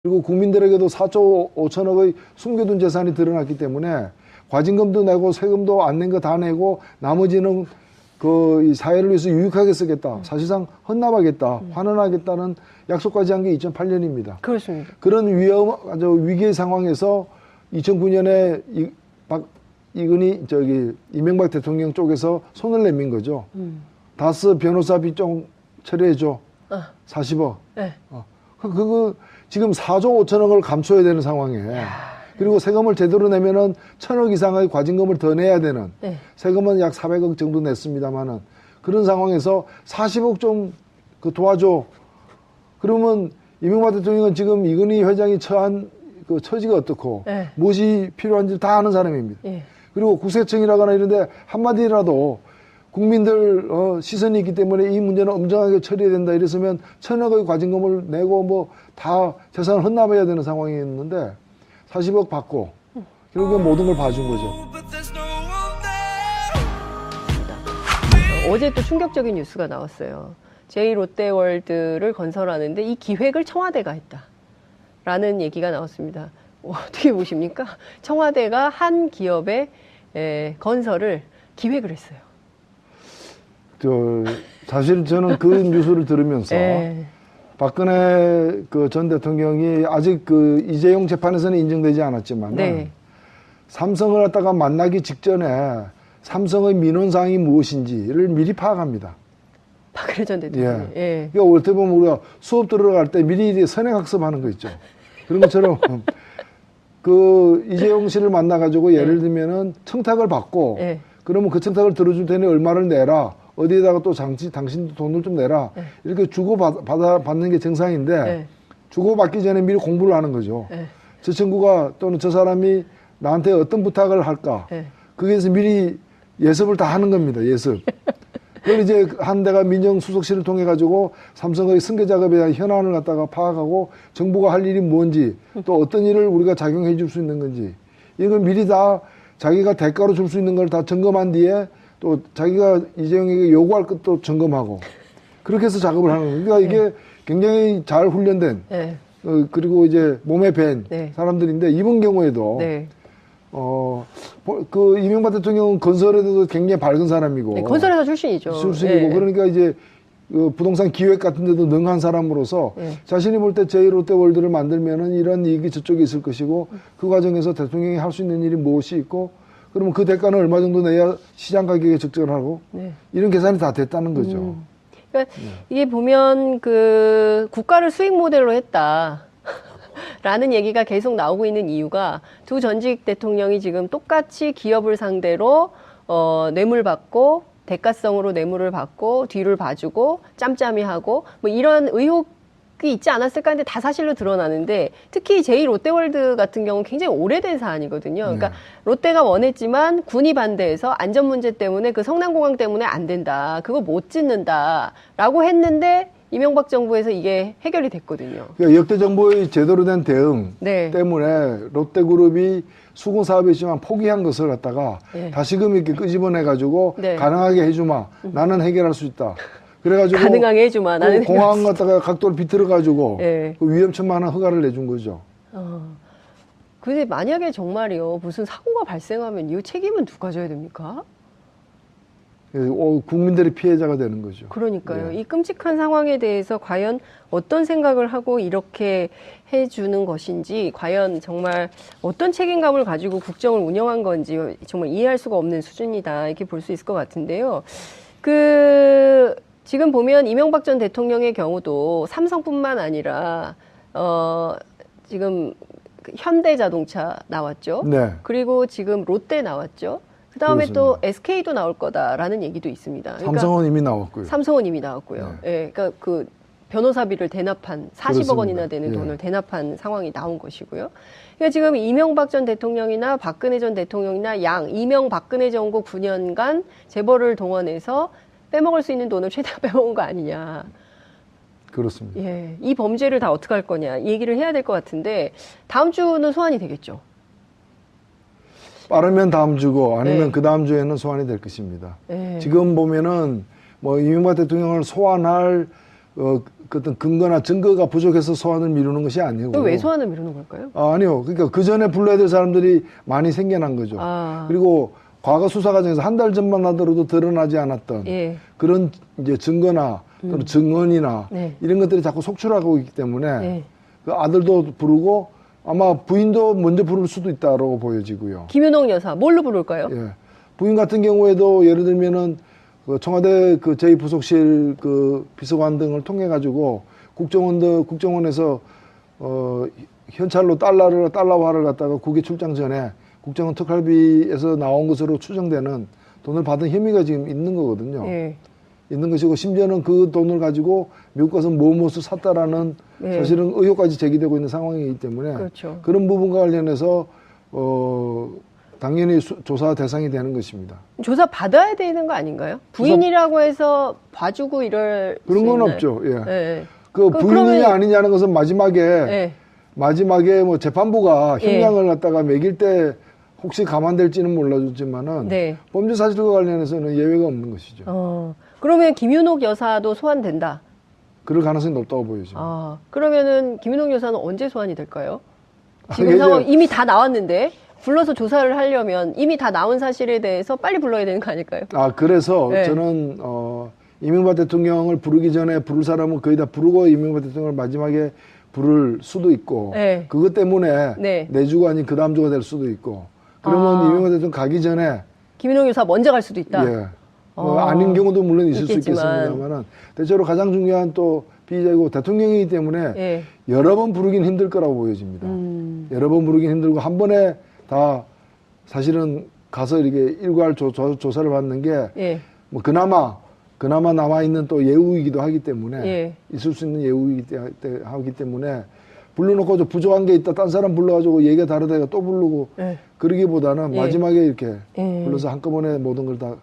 그리고 국민들에게도 4조 5천억의 숨겨둔 재산이 드러났기 때문에 과징금도 내고 세금도 안 낸 거 다 내고 나머지는 이 사회를 위해서 유익하게 쓰겠다. 사실상 헌납하겠다. 환원하겠다는 약속까지 한 게 2008년입니다. 그렇습니다. 그런 위기의 상황에서 2009년에 이명박 대통령 쪽에서 손을 내민 거죠. 다스 변호사비 좀 처리해줘. 40억. 네. 그거 지금 4조 5천억을 감춰야 되는 상황에. 그리고 세금을 제대로 내면은 1,000억 이상의 과징금을 더 내야 되는. 네. 세금은 약 400억 정도 냈습니다만은 그런 상황에서 40억 좀 도와줘. 그러면 이명박 대통령은 지금 이건희 회장이 처한 그 처지가 어떻고 네. 무엇이 필요한지 다 아는 사람입니다. 네. 그리고 국세청이라거나 이런데 한마디라도 국민들 시선이 있기 때문에 이 문제는 엄정하게 처리해야 된다 이랬으면 1,000억의 과징금을 내고 뭐 다 재산을 헌납해야 되는 상황이었는데 40억 받고 결국엔 모든 걸 봐준 거죠. 어제 또 충격적인 뉴스가 나왔어요. 제2롯데월드를 건설하는데 이 기획을 청와대가 했다라는 얘기가 나왔습니다. 어떻게 보십니까? 청와대가 한 기업의 건설을 기획을 했어요. 사실 저는 그 뉴스를 들으면서 박근혜 전 대통령이 아직 이재용 재판에서는 인정되지 않았지만 네. 삼성을 갖다가 만나기 직전에 삼성의 민원사항이 무엇인지를 미리 파악합니다. 박근혜 전 대통령이. 예. 그러니까 어떻게 보면 우리가 수업 들어갈 때 미리 선행학습하는 거 있죠. 그런 것처럼 이재용 씨를 만나가지고 예를 들면은 청탁을 받고 그러면 그 청탁을 들어줄 테니 얼마를 내라. 어디에다가 또 당신도 돈을 좀 내라. 이렇게 받는 게 정상인데 주고받기 전에 미리 공부를 하는 거죠. 저 친구가 또는 저 사람이 나한테 어떤 부탁을 할까. 거기에서 미리 예습을 다 하는 겁니다. 예습. 그걸 이제 한 데가 민정수석실을 통해 가지고 삼성의 승계 작업에 대한 현안을 갖다가 파악하고 정부가 할 일이 뭔지 또 어떤 일을 우리가 작용해 줄 수 있는 건지 이걸 미리 다 자기가 대가로 줄 수 있는 걸 다 점검한 뒤에 또 자기가 이재용에게 요구할 것도 점검하고 그렇게 해서 작업을 하는 거예요. 그러니까 이게 굉장히 잘 훈련된 그리고 이제 몸에 밴 사람들인데 이번 경우에도 이명박 대통령은 건설에도 굉장히 밝은 사람이고 건설회사 출신이죠. 그러니까 이제 부동산 기획 같은 데도 능한 사람으로서 자신이 볼 때 제2롯데월드를 만들면은 이런 이익이 저쪽에 있을 것이고 그 과정에서 대통령이 할 수 있는 일이 무엇이 있고 그러면 그 대가는 얼마 정도 내야 시장 가격에 적절하고 이런 계산이 다 됐다는 거죠. 그러니까 이게 보면 국가를 수익 모델로 했다. 라는 얘기가 계속 나오고 있는 이유가 두 전직 대통령이 지금 똑같이 기업을 상대로 뇌물 받고 대가성으로 뇌물을 받고 뒤를 봐주고 짬짬이 하고 뭐 이런 의혹이 있지 않았을까 하는데 다 사실로 드러나는데 특히 제2롯데월드 같은 경우는 굉장히 오래된 사안이거든요. 그러니까 롯데가 원했지만 군이 반대해서 안전 문제 때문에 성남공항 때문에 안 된다. 그거 못 짓는다라고 했는데 이명박 정부에서 이게 해결이 됐거든요. 그러니까 역대 정부의 제대로 된 대응 때문에 롯데그룹이 수건 사업이지만 포기한 것을 갖다가 다시금 이렇게 끄집어내가지고 가능하게 해주마. 나는 해결할 수 있다. 그래가지고 가능하게 해주마. 나는 공항 갖다가 각도를 비틀어가지고 그 위험천만한 허가를 내준 거죠. 근데 만약에 정말이요 무슨 사고가 발생하면 이 책임은 누가 져야 됩니까? 국민들이 피해자가 되는 거죠. 그러니까요. 이 끔찍한 상황에 대해서 과연 어떤 생각을 하고 이렇게 해주는 것인지 과연 정말 어떤 책임감을 가지고 국정을 운영한 건지 정말 이해할 수가 없는 수준이다 이렇게 볼 수 있을 것 같은데요. 지금 보면 이명박 전 대통령의 경우도 삼성뿐만 아니라 지금 현대자동차 나왔죠. 그리고 지금 롯데 나왔죠. 그 다음에 또 SK도 나올 거다라는 얘기도 있습니다. 그러니까 삼성은 이미 나왔고요. 삼성은 이미 나왔고요. 그러니까 변호사비를 대납한 40억 원이나 되는 돈을 대납한 상황이 나온 것이고요. 그러니까 지금 이명박 전 대통령이나 박근혜 전 대통령이나 이명 박근혜 정부 9년간 재벌을 동원해서 빼먹을 수 있는 돈을 최대한 빼먹은 거 아니냐. 그렇습니다. 이 범죄를 다 어떻게 할 거냐 이 얘기를 해야 될 것 같은데 다음 주는 소환이 되겠죠. 빠르면 다음 주고 아니면 그 다음 주에는 소환이 될 것입니다. 지금 보면은 이명박 대통령을 소환할 그 어떤 근거나 증거가 부족해서 소환을 미루는 것이 아니고. 왜 소환을 미루는 걸까요? 아니요. 그러니까 그 전에 불러야 될 사람들이 많이 생겨난 거죠. 그리고 과거 수사 과정에서 한 달 전만 하더라도 드러나지 않았던 예. 그런 이제 증거나 또는 증언이나 네. 이런 것들이 자꾸 속출하고 있기 때문에 네. 그 아들도 부르고 아마 부인도 먼저 부를 수도 있다고 보여지고요. 김윤옥 여사 뭘로 부를까요? 예. 부인 같은 경우에도 예를 들면은 그 청와대 그 제2부속실 그 비서관 등을 통해 가지고 국정원에서 현찰로 달러화를 갖다가 국외 출장 전에 국정원 특활비에서 나온 것으로 추정되는 돈을 받은 혐의가 지금 있는 거거든요. 예. 있는 것이고 심지어는 그 돈을 가지고 미국 가서 무엇을 샀다라는 예. 사실은 의혹까지 제기되고 있는 상황이기 때문에 그렇죠. 그런 부분과 관련해서 당연히 조사 대상이 되는 것입니다. 조사 받아야 되는 거 아닌가요? 부인이라고 해서 봐주고 이럴 그런 수 건 있나요? 없죠. 예. 예. 그 부인이냐 아니냐는 것은 예. 마지막에 뭐 재판부가 예. 형량을 갖다가 매길 때 혹시 감안될지는 몰라주지만은 네. 범죄 사실과 관련해서는 예외가 없는 것이죠. 그러면 김윤옥 여사도 소환된다. 그럴 가능성이 높다고 보여집니다. 그러면은 김윤옥 여사는 언제 소환이 될까요? 지금 이게 상황 이미 다 나왔는데 불러서 조사를 하려면 이미 다 나온 사실에 대해서 빨리 불러야 되는 거 아닐까요? 그래서 네. 저는 이명박 대통령을 부르기 전에 부를 사람은 거의 다 부르고 이명박 대통령을 마지막에 부를 수도 있고 네. 그것 때문에 네. 내주가 아닌 그 다음 주가 될 수도 있고 그러면 이명박 대통령 가기 전에 김윤옥 여사 먼저 갈 수도 있다. 예. 아닌 경우도 물론 있을 있겠지만. 수 있겠습니다만은 대체로 가장 중요한 또 피의자이고 대통령이기 때문에 예. 여러 번 부르긴 힘들 거라고 보여집니다. 여러 번 부르긴 힘들고 한 번에 다 사실은 가서 이렇게 일괄 조사를 받는 게 예. 뭐 그나마 남아 있는 또 예우이기도 하기 때문에 예. 있을 수 있는 예우이기 하기 때문에 불러놓고 좀 부족한 게 있다 딴 사람 불러가지고 얘기가 다르다가 또 부르고 예. 그러기보다는 예. 마지막에 이렇게 예. 불러서 한꺼번에 모든 걸 다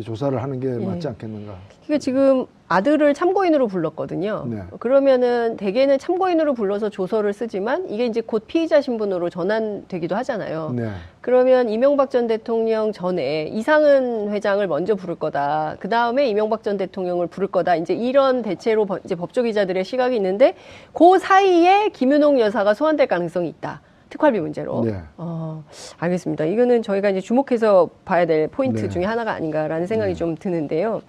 조사를 하는 게 맞지 않겠는가. 그러니까 지금 아들을 참고인으로 불렀거든요. 네. 그러면은 대개는 참고인으로 불러서 조서를 쓰지만 이게 이제 곧 피의자 신분으로 전환되기도 하잖아요. 네. 그러면 이명박 전 대통령 전에 이상은 회장을 먼저 부를 거다. 그 다음에 이명박 전 대통령을 부를 거다. 이제 이런 대체로 이제 법조기자들의 시각이 있는데 그 사이에 김윤옥 여사가 소환될 가능성이 있다. 특활비 문제로. 네. 알겠습니다. 이거는 저희가 이제 주목해서 봐야 될 포인트 네. 중에 하나가 아닌가라는 생각이 네. 좀 드는데요.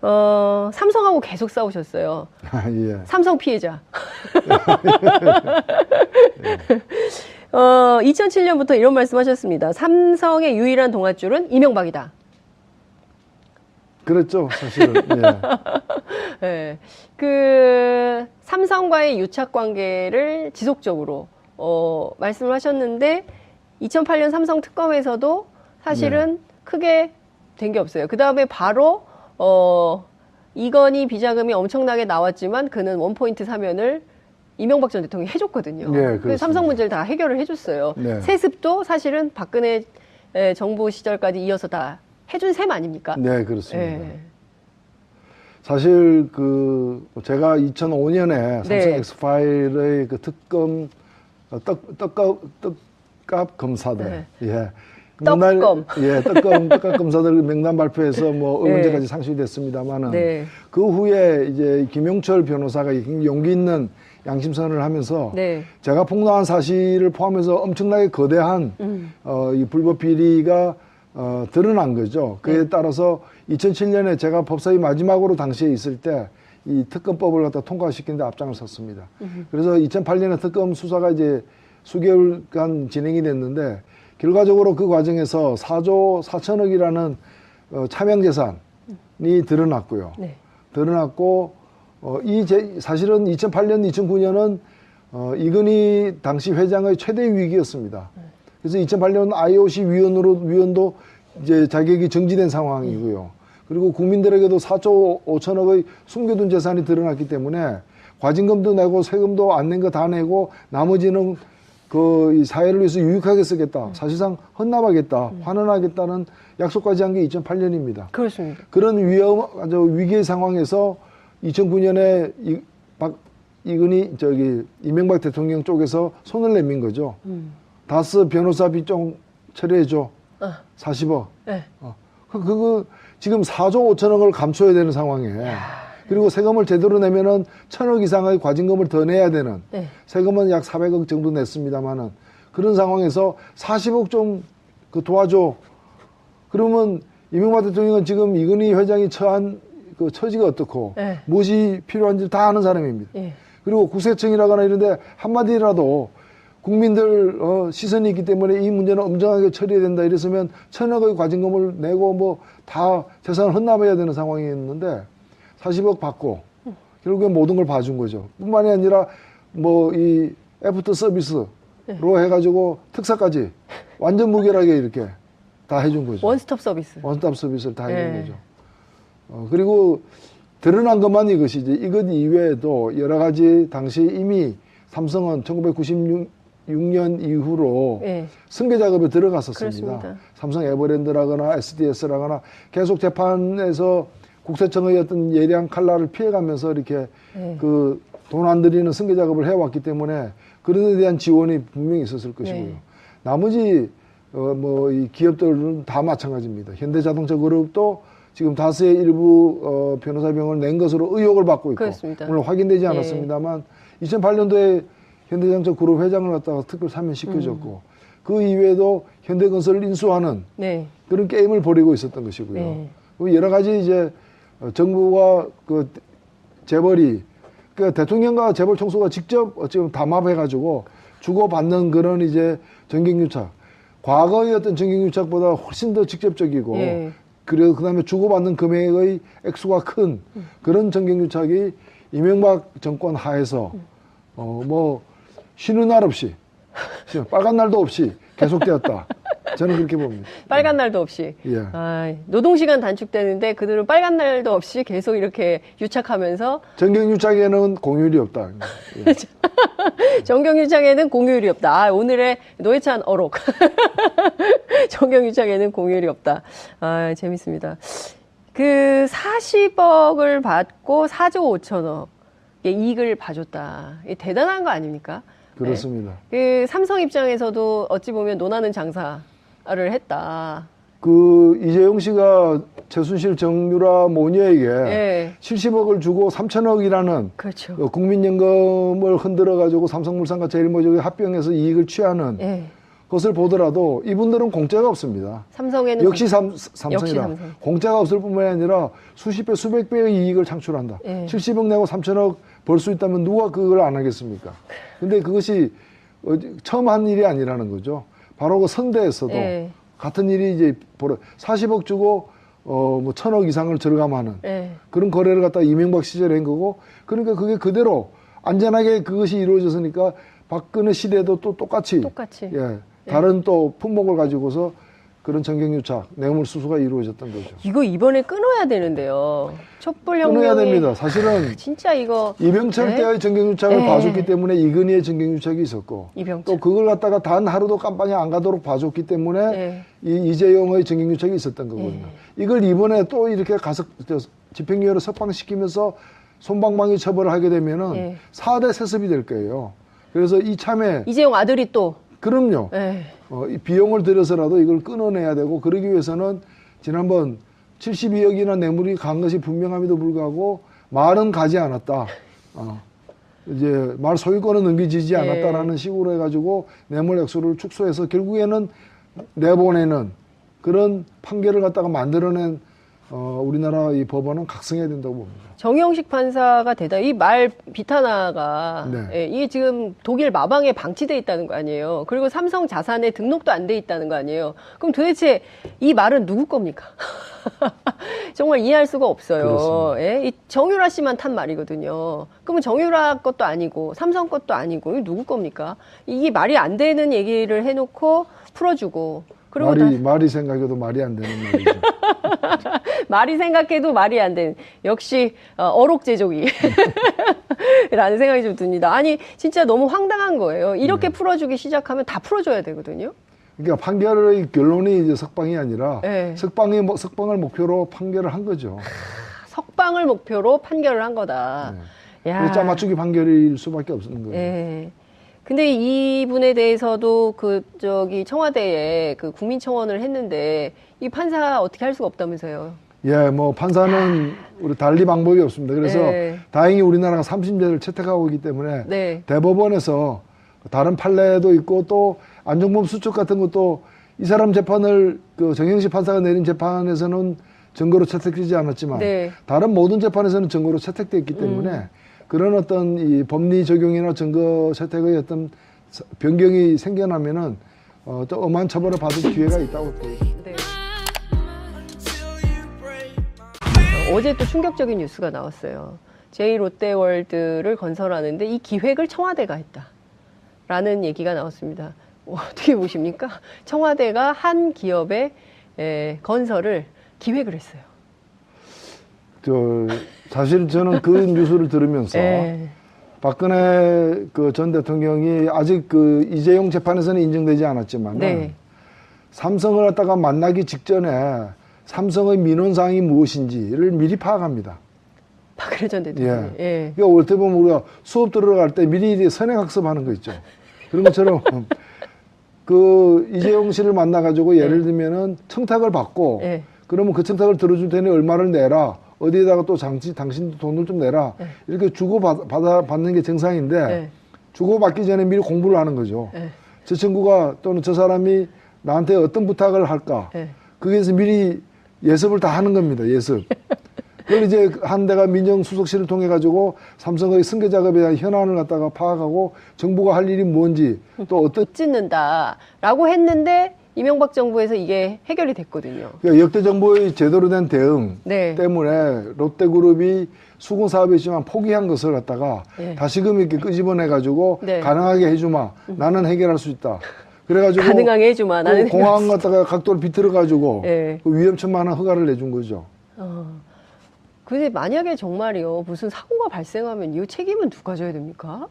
삼성하고 계속 싸우셨어요. 예. 삼성 피해자. 2007년부터 이런 말씀하셨습니다. 삼성의 유일한 동아줄은 이명박이다. 그렇죠, 사실은. 예. 네. 그 삼성과의 유착 관계를 지속적으로 말씀을 하셨는데 2008년 삼성 특검에서도 사실은 크게 된 게 없어요. 그 다음에 바로 이건희 비자금이 엄청나게 나왔지만 그는 원포인트 사면을 이명박 전 대통령이 해줬거든요. 네, 그렇습니다. 그래서 삼성 문제를 다 해결을 해줬어요. 네. 세습도 사실은 박근혜 정부 시절까지 이어서 다 해준 셈 아닙니까? 네, 그렇습니다. 네. 사실 제가 2005년에 삼성 네. 엑스파일의 그 특검 떡값 검사들, 네. 예, 떡검. 떡값 검사들 명단 발표해서 뭐 네. 의원제까지 상실이 됐습니다만은 네. 그 후에 이제 김용철 변호사가 용기 있는 양심선언을 하면서 네. 제가 폭로한 사실을 포함해서 엄청나게 거대한 이 불법 비리가 드러난 거죠. 그에 따라서 2007년에 제가 법사위 마지막으로 당시에 있을 때 이 특검법을 갖다 통과시키는데 앞장을 섰습니다. 그래서 2008년에 특검 수사가 이제 수개월간 진행이 됐는데 결과적으로 그 과정에서 4조 4천억이라는 차명 재산이 드러났고요. 네. 드러났고 사실은 2008년, 2009년은 이건희 당시 회장의 최대 위기였습니다. 그래서 2008년 IOC 위원도 이제 자격이 정지된 상황이고요. 그리고 국민들에게도 4조 5천억의 숨겨둔 재산이 드러났기 때문에 과징금도 내고 세금도 안 낸 거 다 내고 나머지는 이 사회를 위해서 유익하게 쓰겠다. 사실상 헌납하겠다. 환원하겠다는 약속까지 한 게 2008년입니다. 그렇습니다. 그런 위기의 상황에서 2009년에 이명박 대통령 쪽에서 손을 내민 거죠. 다스 변호사비 좀 처리해줘. 40억. 네. 그거 지금 4조 5천억을 감춰야 되는 상황에 그리고 세금을 제대로 내면은 1,000억 이상의 과징금을 더 내야 되는 네. 세금은 약 400억 정도 냈습니다만은 그런 상황에서 40억 좀 그 도와줘. 그러면 이명박 대통령은 지금 이건희 회장이 처한 그 처지가 어떻고 네. 무엇이 필요한지 다 아는 사람입니다. 네. 그리고 국세청이라거나 이런데 한마디라도 국민들 시선이 있기 때문에 이 문제는 엄정하게 처리해야 된다 이랬으면 1,000억의 과징금을 내고 뭐 다 재산을 헌납해야 되는 상황이었는데 40억 받고 결국엔 모든 걸 봐준 거죠. 뿐만이 아니라 뭐 이 애프터 서비스로 해가지고 특사까지 완전 무결하게 이렇게 다 해준 거죠. 원스톱 서비스. 원스톱 서비스를 다 해준 거죠. 그리고 드러난 것만 이것이지 이것 이외에도 여러 가지 당시 이미 삼성은 1996년 이후로 승계 작업에 들어갔었습니다. 그렇습니다. 삼성 에버랜드라거나 SDS라거나 계속 재판에서 국세청의 어떤 예리한 칼날을 피해가면서 이렇게 그 돈 안 들이는 승계 작업을 해왔기 때문에 그런 데 대한 지원이 분명히 있었을 것이고요. 나머지 뭐 이 기업들은 다 마찬가지입니다. 현대자동차 그룹도 지금 다스의 일부 변호사 비용을 낸 것으로 의혹을 받고 있고 그렇습니다. 물론 확인되지 않았습니다만 2008년도에 현대자동차 그룹 회장을 갖다가 특별 사면시켜줬고 그 이외에도 현대건설을 인수하는 그런 게임을 벌이고 있었던 것이고요. 여러 가지 이제 정부와 그 재벌이 그러니까 대통령과 재벌 총수가 직접 어찌보면 담합해가지고 주고받는 그런 이제 정경유착. 과거의 어떤 정경유착보다 훨씬 더 직접적이고 그리고 그다음에 주고받는 금액의 액수가 큰 그런 정경유착이 이명박 정권 하에서 뭐 쉬는 날 없이 빨간 날도 없이 계속되었다. 저는 그렇게 봅니다. 빨간 날도 없이. 노동시간 단축되는데 그들은 빨간 날도 없이 계속 이렇게 유착하면서. 정경유착에는 공휴일이 없다. 정경유착에는 공휴일이 없다. 오늘의 노회찬 어록. 정경유착에는 공휴일이 없다. 재밌습니다. 그 40억을 받고 4조 5천억의 이익을 봐줬다. 대단한 거 아닙니까? 그렇습니다. 그 삼성 입장에서도 어찌 보면 논하는 장사를 했다. 그 이재용 씨가 최순실 정유라 모녀에게 70억을 주고 3천억이라는 그렇죠. 국민연금을 흔들어 가지고 삼성물산과 제일모직이 합병해서 이익을 취하는 것을 보더라도 이분들은 공짜가 없습니다. 삼성에는 역시 삼성이다. 공짜가 없을 뿐만이 아니라 수십 배, 수백 배의 이익을 창출한다. 70억 내고 3천억 벌 수 있다면 누가 그걸 안 하겠습니까? 근데 그것이 처음 한 일이 아니라는 거죠. 바로 그 선대에서도 같은 일이 이제 40억 주고 뭐 1,000억 이상을 절감하는 그런 거래를 갖다 이명박 시절에 한 거고 그러니까 그게 그대로 안전하게 그것이 이루어졌으니까 박근혜 시대도 또 똑같이. 다른 또 품목을 가지고서 그런 정경유착, 뇌물수수가 이루어졌던 거죠. 이거 이번에 끊어야 되는데요. 촛불혁명이 끊어야 됩니다. 사실은 진짜 이거 이병철 때의 정경유착을 봐줬기 때문에 이건희의 정경유착이 있었고 또 그걸 갖다가 단 하루도 깜빵에 안 가도록 봐줬기 때문에 이재용의 정경유착이 있었던 거거든요. 이걸 이번에 또 이렇게 가서 집행유예로 석방시키면서 솜방망이 처벌을 하게 되면은 4대 세습이 될 거예요. 그래서 이참에 이재용 아들이 또 그럼요. 이 비용을 들여서라도 이걸 끊어내야 되고 그러기 위해서는 지난번 72억이나 뇌물이 간 것이 분명함에도 불구하고 말은 가지 않았다. 이제 말 소유권은 넘겨지지 않았다라는 식으로 해가지고 뇌물 액수를 축소해서 결국에는 내보내는 그런 판결을 갖다가 만들어낸 우리나라 이 법원은 각성해야 된다고 봅니다. 정영식 판사가 이 말 비타나가 이게 지금 독일 마방에 방치돼 있다는 거 아니에요. 그리고 삼성 자산에 등록도 안 돼 있다는 거 아니에요. 그럼 도대체 이 말은 누구 겁니까? 정말 이해할 수가 없어요. 이 정유라 씨만 탄 말이거든요. 그러면 정유라 것도 아니고 삼성 것도 아니고 이게 누구 겁니까? 이게 말이 안 되는 얘기를 해놓고 풀어주고 말이 생각해도 말이 안 되는 말이죠. 말이 생각해도 말이 안 되는 역시 어록제조기 라는 생각이 좀 듭니다. 아니 진짜 너무 황당한 거예요. 이렇게 풀어주기 시작하면 다 풀어줘야 되거든요. 그러니까 판결의 결론이 이제 석방이 아니라 석방을 목표로 판결을 한 거죠. 석방을 목표로 판결을 한 거다. 짜맞추기 판결일 수밖에 없는 거예요. 근데 이분에 대해서도 청와대에 그 국민청원을 했는데 이 판사 어떻게 할 수가 없다면서요. 예, 뭐 판사는 우리 달리 방법이 없습니다. 그래서 네. 다행히 우리나라가 3심제를 채택하고 있기 때문에 네. 대법원에서 다른 판례도 있고 또 안종범 수첩 같은 것도 이 사람 재판을 그 정영식 판사가 내린 재판에서는 증거로 채택되지 않았지만 네. 다른 모든 재판에서는 증거로 채택되어 있기 때문에 그런 어떤 이 법리 적용이나 증거 채택의 어떤 변경이 생겨나면은 또 엄한 처벌을 받을 기회가 있다고 보고 있습니다. 네. 어제 또 충격적인 뉴스가 나왔어요. 제2롯데월드를 건설하는데 이 기획을 청와대가 했다라는 얘기가 나왔습니다. 어떻게 보십니까? 청와대가 한 기업의 건설을 기획을 했어요. 사실 저는 그 뉴스를 들으면서 박근혜 그 전 대통령이 아직 그 이재용 재판에서는 인정되지 않았지만 네. 삼성을 갖다가 만나기 직전에 삼성의 민원사항이 무엇인지를 미리 파악합니다. 박근혜 전 대통령. 예. 그러니까 올 때 보면 우리가 수업 들어갈 때 미리 선행학습하는 거 있죠. 그런 것처럼 그 이재용 씨를 만나가지고 예를 들면은 청탁을 받고 그러면 그 청탁을 들어줄 테니 얼마를 내라. 어디에다가 또 당신 돈을 좀 내라. 이렇게 받는 게 정상인데 주고받기 전에 미리 공부를 하는 거죠. 저 친구가 또는 저 사람이 나한테 어떤 부탁을 할까. 거기에서 미리 예습을 다 하는 겁니다. 예습. 그걸 이제 한 대가 민정수석실을 통해 가지고 삼성의 승계 작업에 대한 현안을 갖다가 파악하고 정부가 할 일이 뭔지 또 어떤 짓는다라고 했는데 이명박 정부에서 이게 해결이 됐거든요. 그러니까 역대 정부의 제대로 된 대응 때문에 롯데그룹이 수군 사업이 있지만 포기한 것을 갖다가 다시금 이렇게 끄집어내 가지고 가능하게 해주마. 나는 해결할 수 있다. 그래가지고 가능하게 해주마. 나는 공항 갖다가 각도를 비틀어 가지고 그 위험천만한 허가를 내준 거죠. 근데 만약에 정말이요 무슨 사고가 발생하면 이 책임은 누가 져야 됩니까?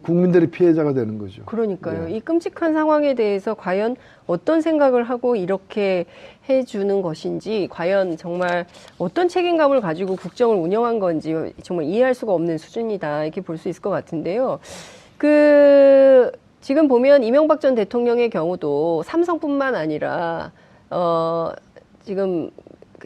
국민들이 피해자가 되는 거죠. 그러니까요. 이 끔찍한 상황에 대해서 과연 어떤 생각을 하고 이렇게 해주는 것인지, 과연 정말 어떤 책임감을 가지고 국정을 운영한 건지 정말 이해할 수가 없는 수준이다 이렇게 볼 수 있을 것 같은데요. 지금 보면 이명박 전 대통령의 경우도 삼성뿐만 아니라 지금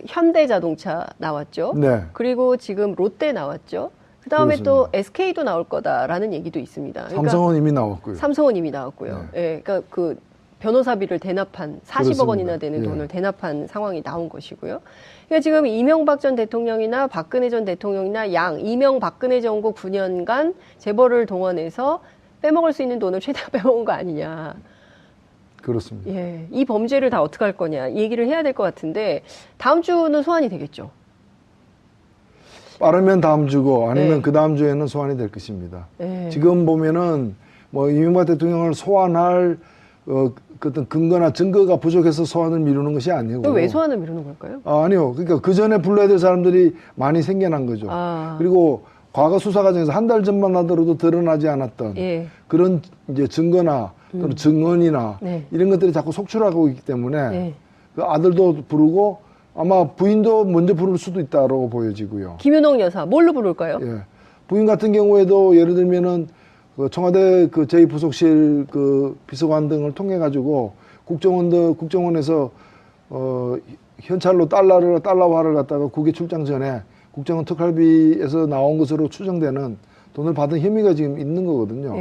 현대자동차 나왔죠. 그리고 지금 롯데 나왔죠. 그 다음에 또 SK도 나올 거다라는 얘기도 있습니다. 그러니까 삼성은 이미 나왔고요. 삼성은 이미 나왔고요. 그러니까 그 변호사비를 대납한 40억 원이나 되는 돈을 대납한 상황이 나온 것이고요. 그러니까 지금 이명박 전 대통령이나 박근혜 전 대통령이나 이명박근혜 정부 9년간 재벌을 동원해서 빼먹을 수 있는 돈을 최대한 빼먹은 거 아니냐. 그렇습니다. 이 범죄를 다 어떻게 할 거냐 이 얘기를 해야 될 것 같은데 다음 주는 소환이 되겠죠. 빠르면 다음 주고 아니면 그 다음 주에는 소환이 될 것입니다. 지금 보면은 뭐 이명박 대통령을 소환할 어떤 근거나 증거가 부족해서 소환을 미루는 것이 아니고. 왜 소환을 미루는 걸까요? 아니요. 그러니까 그 전에 불러야 될 사람들이 많이 생겨난 거죠. 그리고 과거 수사 과정에서 한 달 전만 하더라도 드러나지 않았던 그런 이제 증거나 또는 증언이나 이런 것들이 자꾸 속출하고 있기 때문에 그 아들도 부르고 아마 부인도 먼저 부를 수도 있다고 보여지고요. 김윤옥 여사 뭘로 부를까요? 부인 같은 경우에도 예를 들면은 그 청와대 그 제2부속실 그 비서관 등을 통해 가지고 국정원에서 현찰로 달러화를 갖다가 국외 출장 전에 국정원 특활비에서 나온 것으로 추정되는 돈을 받은 혐의가 지금 있는 거거든요.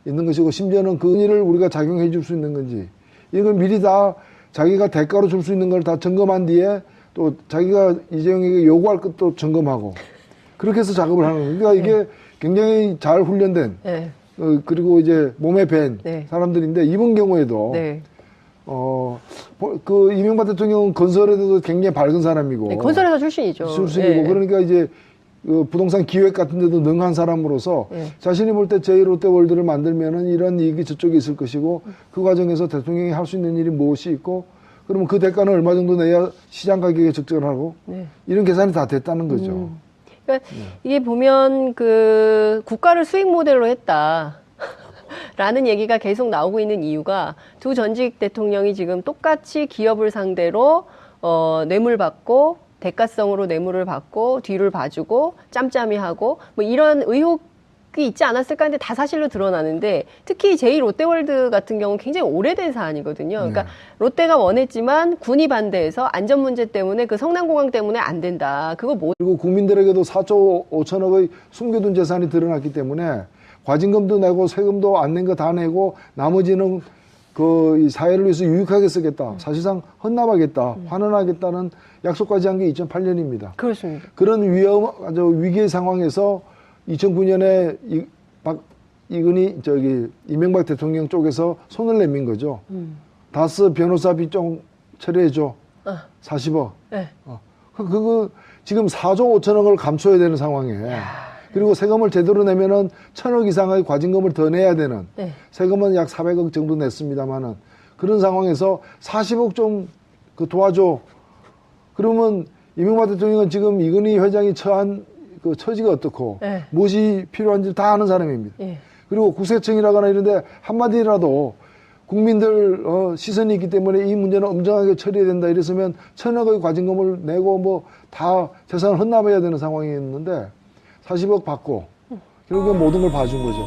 있는 것이고 심지어는 그 일을 우리가 작용해 줄 수 있는 건지 이걸 미리 다 자기가 대가로 줄 수 있는 걸 다 점검한 뒤에 또 자기가 이재용에게 요구할 것도 점검하고 그렇게 해서 작업을 하는 거예요. 그러니까 이게 굉장히 잘 훈련된 그리고 이제 몸에 밴 사람들인데 이번 경우에도 그 이명박 대통령은 건설에도 굉장히 밝은 사람이고 건설회사 출신이죠. 그러니까 이제 그 부동산 기획 같은 데도 능한 사람으로서 자신이 볼 때 제2롯데월드를 만들면은 이런 이익이 저쪽에 있을 것이고 그 과정에서 대통령이 할 수 있는 일이 무엇이 있고 그러면 그 대가는 얼마 정도 내야 시장 가격에 적절하고 이런 계산이 다 됐다는 거죠. 그러니까 이게 보면 그 국가를 수익 모델로 했다. 라는 얘기가 계속 나오고 있는 이유가 두 전직 대통령이 지금 똑같이 기업을 상대로 뇌물 받고 대가성으로 뇌물을 받고 뒤를 봐주고 짬짬이 하고 뭐 이런 의혹 있지 않았을까 하는데 다 사실로 드러나는데 특히 제2롯데월드 같은 경우는 굉장히 오래된 사안이거든요. 그러니까 네. 롯데가 원했지만 군이 반대해서 안전 문제 때문에 그 성남공항 때문에 안 된다. 그거 못. 그리고 국민들에게도 4조 5천억의 숨겨둔 재산이 드러났기 때문에 과징금도 내고 세금도 안 낸 거 다 내고 나머지는 이 사회를 위해서 유익하게 쓰겠다. 사실상 헌납하겠다. 환원하겠다는 약속까지 한 게 2008년입니다. 그렇습니다. 그런 아주 위기의 상황에서 2009년에 이명박 대통령 쪽에서 손을 내민 거죠. 다스 변호사비 좀 처리해줘. 40억. 네. 그거 지금 4조 5천억을 감춰야 되는 상황에. 그리고 세금을 제대로 내면은 1,000억 이상의 과징금을 더 내야 되는. 네. 세금은 약 400억 정도 냈습니다만은 그런 상황에서 40억 좀 도와줘. 그러면 이명박 대통령은 지금 이건희 회장이 처한 그 처지가 어떻고 네. 무엇이 필요한지 다 아는 사람입니다. 네. 그리고 국세청이라거나 이런데 한마디라도 국민들 시선이 있기 때문에 이 문제는 엄정하게 처리해야 된다 이랬으면 1,000억의 과징금을 내고 뭐 다 재산을 헌납해야 되는 상황이었는데 40억 받고 결국엔 모든 걸 봐준 거죠.